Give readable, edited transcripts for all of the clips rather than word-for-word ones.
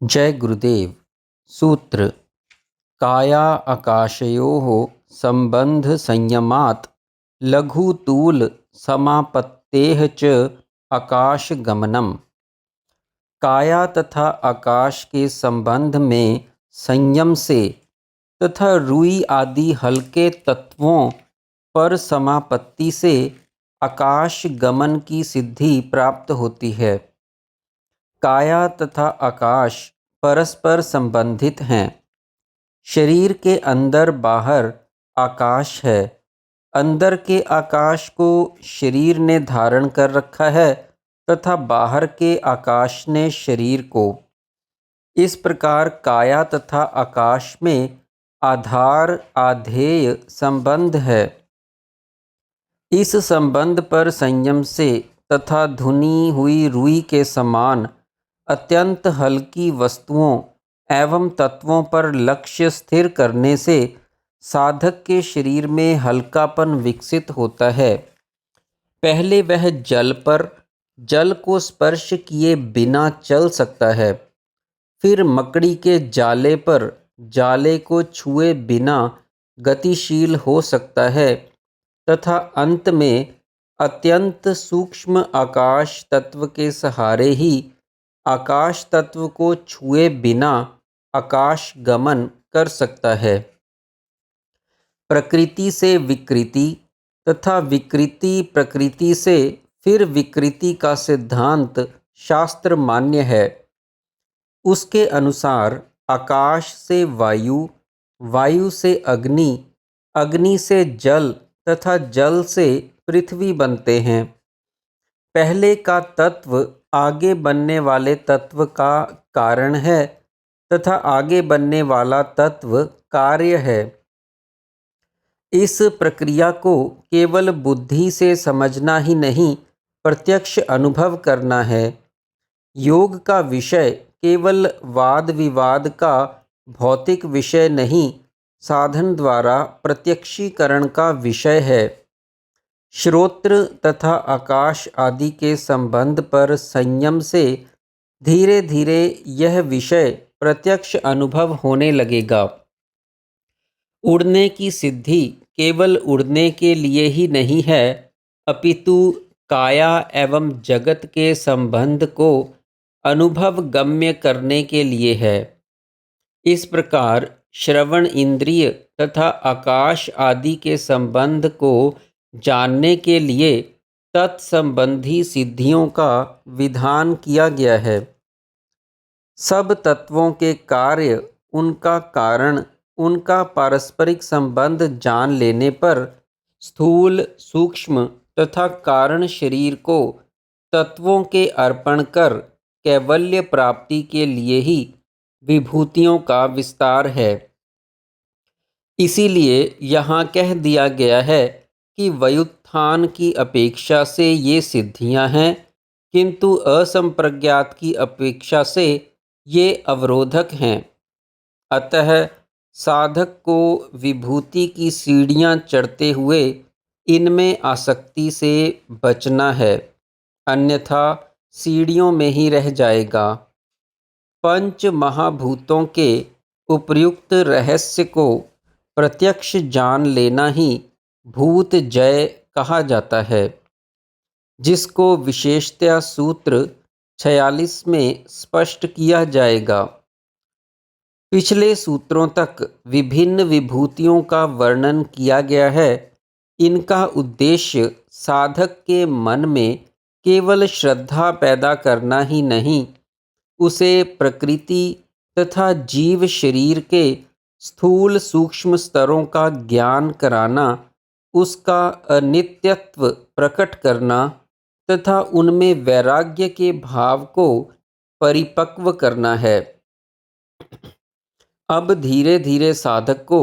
जय गुरुदेव। सूत्र काया आकाशयोः संबंध संयमात् लघुतूल समापत्तेः च आकाशगमनम्। काया तथा आकाश के संबंध में संयम से तथा रुई आदि हल्के तत्वों पर समापत्ति से आकाश गमन की सिद्धि प्राप्त होती है। काया तथा आकाश परस्पर संबंधित हैं। शरीर के अंदर बाहर आकाश है। अंदर के आकाश को शरीर ने धारण कर रखा है तथा बाहर के आकाश ने शरीर को। इस प्रकार काया तथा आकाश में आधार आधेय संबंध है। इस संबंध पर संयम से तथा धुनी हुई रुई के समान अत्यंत हल्की वस्तुओं एवं तत्वों पर लक्ष्य स्थिर करने से साधक के शरीर में हल्कापन विकसित होता है। पहले वह जल को स्पर्श किए बिना चल सकता है, फिर मकड़ी के जाले पर जाले को छुए बिना गतिशील हो सकता है तथा अंत में अत्यंत सूक्ष्म आकाश तत्व के सहारे ही आकाश तत्व को छुए बिना आकाश गमन कर सकता है। प्रकृति से विकृति तथा विकृति प्रकृति से फिर विकृति का सिद्धांत शास्त्र मान्य है। उसके अनुसार आकाश से वायु, वायु से अग्नि, अग्नि से जल तथा जल से पृथ्वी बनते हैं। पहले का तत्व आगे बनने वाले तत्व का कारण है तथा आगे बनने वाला तत्व कार्य है। इस प्रक्रिया को केवल बुद्धि से समझना ही नहीं, प्रत्यक्ष अनुभव करना है। योग का विषय केवल वाद विवाद का भौतिक विषय नहीं, साधन द्वारा प्रत्यक्षीकरण का विषय है। श्रोत्र तथा आकाश आदि के संबंध पर संयम से धीरे धीरे यह विषय प्रत्यक्ष अनुभव होने लगेगा। उड़ने की सिद्धि केवल उड़ने के लिए ही नहीं है, अपितु काया एवं जगत के संबंध को अनुभव गम्य करने के लिए है। इस प्रकार श्रवण इंद्रिय तथा आकाश आदि के संबंध को जानने के लिए तत्संबंधी सिद्धियों का विधान किया गया है। सब तत्वों के कार्य, उनका कारण, उनका पारस्परिक संबंध जान लेने पर स्थूल, सूक्ष्म तथा कारण शरीर को तत्वों के अर्पण कर कैवल्य प्राप्ति के लिए ही विभूतियों का विस्तार है। इसीलिए यहाँ कह दिया गया है कि व्युत्थान की अपेक्षा से ये सिद्धियां हैं, किंतु असंप्रज्ञात की अपेक्षा से ये अवरोधक हैं। अतः साधक को विभूति की सीढ़ियां चढ़ते हुए इनमें आसक्ति से बचना है, अन्यथा सीढ़ियों में ही रह जाएगा। पंच महाभूतों के उपर्युक्त रहस्य को प्रत्यक्ष जान लेना ही भूत जय कहा जाता है, जिसको विशेषतया सूत्र 46 में स्पष्ट किया जाएगा। पिछले सूत्रों तक विभिन्न विभूतियों का वर्णन किया गया है। इनका उद्देश्य साधक के मन में केवल श्रद्धा पैदा करना ही नहीं, उसे प्रकृति तथा जीव शरीर के स्थूल सूक्ष्म स्तरों का ज्ञान कराना, उसका अनित्यत्व प्रकट करना तथा उनमें वैराग्य के भाव को परिपक्व करना है। अब धीरे धीरे साधक को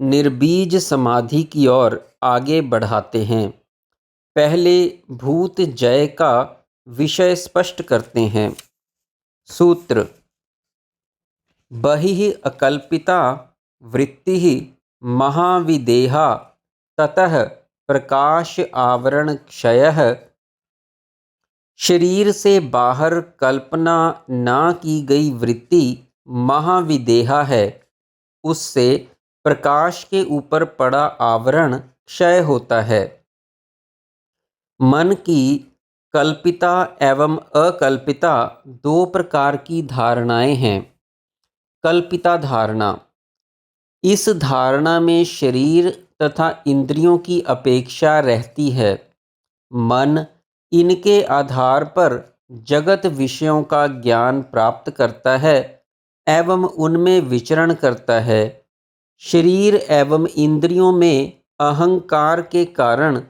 निर्बीज समाधि की ओर आगे बढ़ाते हैं। पहले भूत जय का विषय स्पष्ट करते हैं। सूत्र बहिः अकल्पिता वृत्तिः महाविदेहा ततः प्रकाश आवरण क्षयः शरीर से बाहर कल्पना ना की गई वृत्ति महाविदेहा है। उससे प्रकाश के ऊपर पड़ा आवरण क्षय होता है। मन की कल्पिता एवं अकल्पिता दो प्रकार की धारणाएं हैं। कल्पिता धारणा, इस धारणा में शरीर तथा इंद्रियों की अपेक्षा रहती है। मन इनके आधार पर जगत विषयों का ज्ञान प्राप्त करता है एवं उनमें विचरण करता है। शरीर एवं इंद्रियों में अहंकार के कारण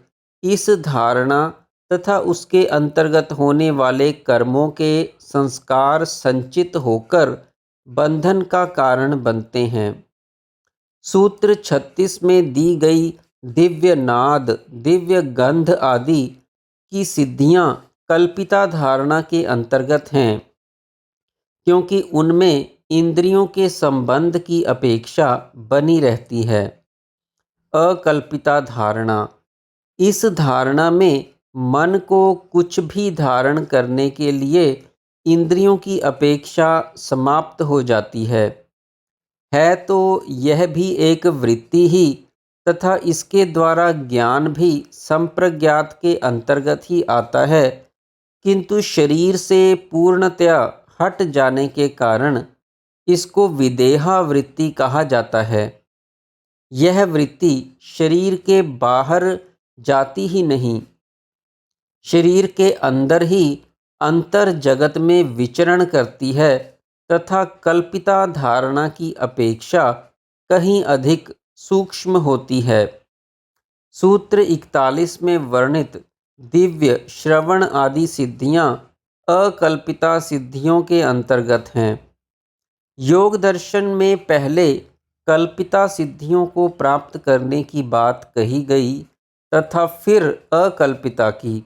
इस धारणा तथा उसके अंतर्गत होने वाले कर्मों के संस्कार संचित होकर बंधन का कारण बनते हैं। सूत्र 36 में दी गई दिव्य नाद, दिव्य गंध आदि की सिद्धियां कल्पिता धारणा के अंतर्गत हैं, क्योंकि उनमें इंद्रियों के संबंध की अपेक्षा बनी रहती है। अकल्पिता धारणा, इस धारणा में मन को कुछ भी धारण करने के लिए इंद्रियों की अपेक्षा समाप्त हो जाती है तो यह भी एक वृत्ति ही तथा इसके द्वारा ज्ञान भी संप्रज्ञात के अंतर्गत ही आता है, किंतु शरीर से पूर्णतया हट जाने के कारण इसको विदेहा वृत्ति कहा जाता है। यह वृत्ति शरीर के बाहर जाती ही नहीं, शरीर के अंदर ही अंतर जगत में विचरण करती है तथा कल्पिता धारणा की अपेक्षा कहीं अधिक सूक्ष्म होती है। सूत्र 41 में वर्णित दिव्य श्रवण आदि सिद्धियां अकल्पिता सिद्धियों के अंतर्गत हैं। योग दर्शन में पहले कल्पिता सिद्धियों को प्राप्त करने की बात कही गई तथा फिर अकल्पिता की।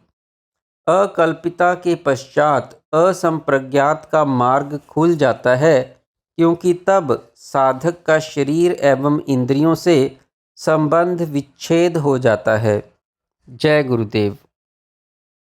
अकल्पिता के पश्चात असंप्रज्ञात का मार्ग खुल जाता है, क्योंकि तब साधक का शरीर एवं इंद्रियों से संबंध विच्छेद हो जाता है। जय गुरुदेव।